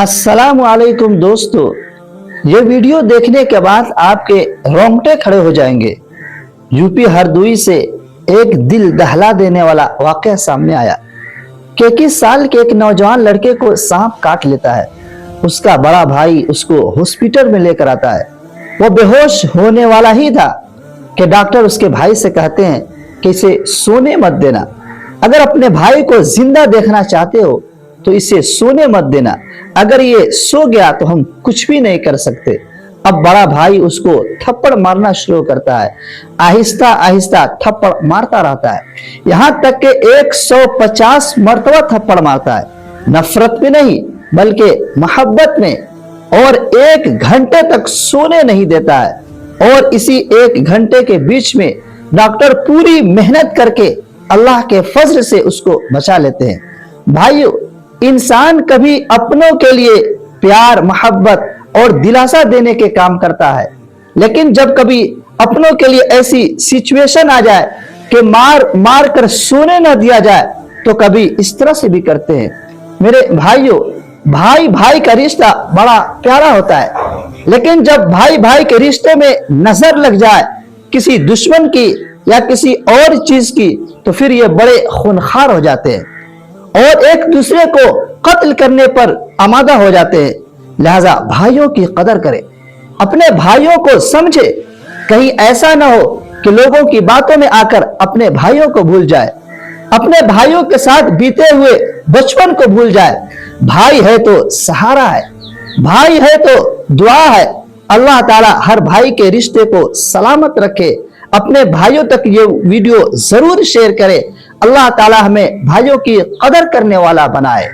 अस्सलाम वालेकुम दोस्तों, ये वीडियो देखने के बाद आपके रोंगटे खड़े हो जाएंगे। यूपी हरदोई से एक दिल दहला देने वाला वाकया सामने आया कि 21 साल के एक नौजवान लड़के को सांप काट लेता है। उसका बड़ा भाई उसको हॉस्पिटल में लेकर आता है। वो बेहोश होने वाला ही था कि डॉक्टर उसके भाई से कहते हैं कि इसे सोने मत देना। अगर अपने भाई को जिंदा देखना चाहते हो तो इसे सोने मत देना, अगर ये सो गया तो हम कुछ भी नहीं कर सकते। अब बड़ा भाई उसको थप्पड़ मारना शुरू करता है। आहिस्ता आहिस्ता थप्पड़ मारता रहता है, यहाँ तक कि 150 मरतबा थप्पड़ मारता है। नफरत में नहीं बल्कि मोहब्बत में, और 1 घंटे तक सोने नहीं देता है। और इसी 1 घंटे के बीच में डॉक्टर पूरी मेहनत करके अल्लाह के फजल से उसको बचा लेते हैं। भाइयों, इंसान कभी अपनों के लिए प्यार, मोहब्बत और दिलासा देने के काम करता है, लेकिन जब कभी अपनों के लिए ऐसी सिचुएशन आ जाए कि मार कर सोने न दिया जाए तो कभी इस तरह से भी करते हैं। मेरे भाइयों, भाई भाई का रिश्ता बड़ा प्यारा होता है, लेकिन जब भाई भाई के रिश्ते में नजर लग जाए किसी दुश्मन की या किसी और चीज की तो फिर ये बड़े खूनखार हो जाते हैं और एक दूसरे को कत्ल करने पर आमादा हो जाते हैं। लिहाजा भाइयों की कदर करें, अपने भाइयों को समझे। कहीं ऐसा ना हो कि लोगों की बातों में आकर अपने भाइयों को भूल जाए, अपने भाइयों के साथ बीते हुए बचपन को भूल जाए। भाई है तो सहारा है, भाई है तो दुआ है। अल्लाह ताला हर भाई के रिश्ते को सलामत रखे। अपने भाइयों तक ये वीडियो जरूर शेयर करें। अल्लाह ताला हमें भाइयों की कदर करने वाला बनाए।